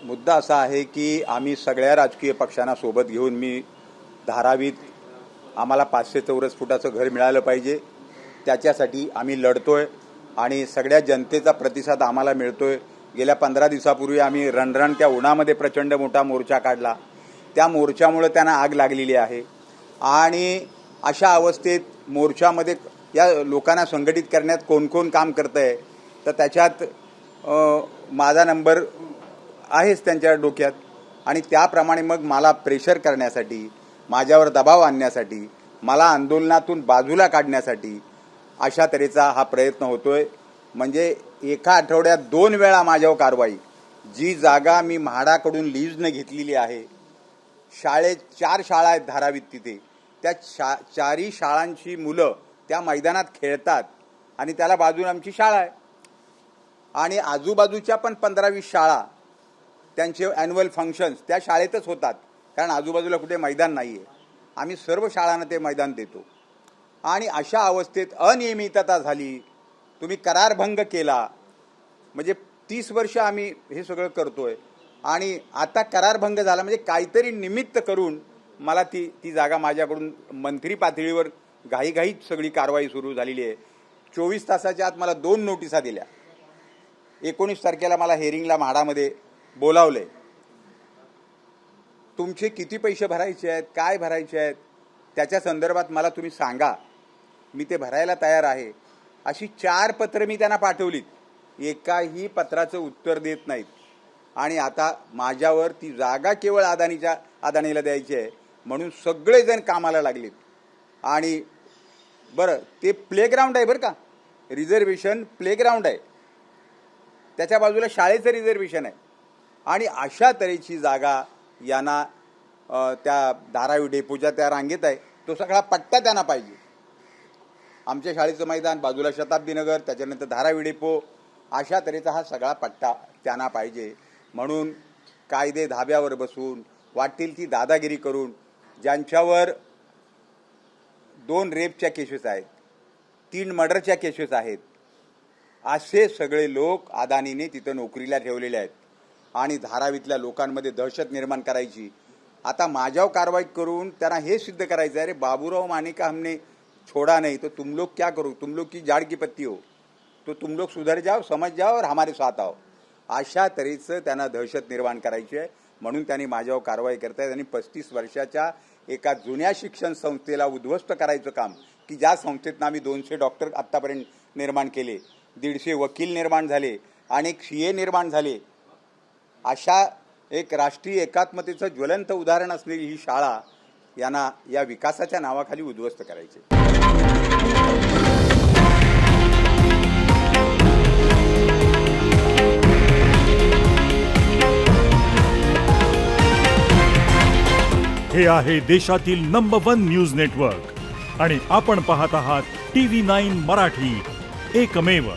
मुद्दा असा आहे की आम्ही सगळ्या राजकीय पक्षांना सोबत घेऊन मी धारावीत आम्हाला 500 चौरस फुटाचं घर मिळालं पाहिजे, त्याच्यासाठी आम्ही लढतोय आणि सगळ्या जनतेचा प्रतिसाद आम्हाला मिळतोय। गेल्या 15 दिवसापूर्वी आम्ही रणरण त्या उन्हामध्ये प्रचंड मोठा मोर्चा काढला, त्या मोर्चामुळे त्यांना आग लागलेली आहे आणि अशा अवस्थेत मोर्चामध्ये या लोकांना संघटित करण्यात कोण कोण काम करतंय तर त्याच्यात माझा नंबर आहेच त्यांच्या डोक्यात आणि त्याप्रमाणे मग मला प्रेशर करण्यासाठी, माझ्यावर दबाव आणण्यासाठी, मला आंदोलनातून बाजूला काढण्यासाठी अशा तऱ्हेचा हा प्रयत्न होतोय। म्हणजे एका आठवड्यात 2 वेळा माझ्यावर कारवाई। जी जागा मी म्हाडाकडून लीजने घेतलेली आहे, 4 शाळा आहेत धारावीत, तिथे त्या 4ही शाळांची मुलं त्या मैदानात खेळतात आणि त्याला बाजूला आमची शाळा आहे आणि आजूबाजूच्या पण 15-20 शाळा त्यांचे ॲन्युअल फंक्शन्स त्या शाळेतच होतात, कारण आजूबाजूला कुठे मैदान नाही आहे। आम्ही सर्व शाळांना ते मैदान देतो आणि अशा अवस्थेत अनियमितता झाली, तुम्ही करारभंग केला, म्हणजे 30 वर्ष आम्ही हे सगळं करतोय आणि आता करारभंग झाला म्हणजे काहीतरी निमित्त करून मला ती जागा माझ्याकडून मंत्री पातळीवर घाईघाईत सगळी कारवाई सुरू झालेली आहे। 24 तासाच्या आत मला 2 नोटिसा दिल्या। 19 तारखेला मला हेरिंगला म्हाडामध्ये बोलावले, तुमचे किती पैसे भरायचे आहेत, काय भरायचे आहेत, त्याच्या संदर्भात मला तुम्ही सांगा, मी ते भरायला तयार आहे। अशी 4 पत्र मी त्यांना पाठवलीत, एकाही पत्राचं उत्तर देत नाहीत आणि आता माझ्यावर ती जागा केवळ अदानीला द्यायची आहे म्हणून सगळेजण कामाला लागलेत। आणि बरं, ते प्लेग्राऊंड आहे बरं का, रिझर्वेशन प्लेग्राऊंड आहे, त्याच्या बाजूला शाळेचं रिझर्वेशन आहे आणि अशा तऱ्हेची जागा यांना त्या धारावी डेपोच्या त्या रांगेत आहे, तो सगळा पट्टा त्यांना पाहिजे। आमच्या शाळेचं मैदान, बाजूला शताब्दीनगर, त्याच्यानंतर धारावी डेपो, अशा तऱ्हेचा हा सगळा पट्टा त्यांना पाहिजे। म्हणून कायदे धाब्यावर बसून वाटेल ती दादागिरी करून, ज्यांच्यावर 2 रेपच्या केसेस आहेत, 3 मर्डरच्या केसेस आहेत, असे सगळे लोक अदानीने तिथं नोकरीला ठेवलेले आहेत आणि धारावीतल्या लोकांमध्ये दहशत निर्माण करायची। आता माझ्यावर कारवाई करून त्यांना हे सिद्ध करायचं आहे, अरे बाबूराव माने का हमने छोड़ा नहीं तो तुम लोग क्या करो, तुम लोग की झाड़ की पत्ती हो, तो तुम लोग सुधर जाओ, समझ जाओ और हमारे साथ आओ, अशा तऱ्हेचं त्यांना दहशत निर्माण करायची आहे। म्हणून त्यांनी माझ्यावर कारवाई करतायत आणि 35 वर्षाच्या एका जुन्या शिक्षण संस्थेला उद्ध्वस्त करायचं काम, की ज्या संस्थेतनं आम्ही 200 डॉक्टर आत्तापर्यंत निर्माण केले, 150 वकील निर्माण झाले, अनेक CA निर्माण झाले, अशा एक राष्ट्रीय एकात्मतेचं ज्वलंत उदाहरण असलेली ही शाळा यांना या विकासाच्या नावाखाली उद्ध्वस्त करायचे। हे आहे देशातील नंबर 1 न्यूज नेटवर्क आणि आपण पाहत आहात TV9 मराठी, एकमेव।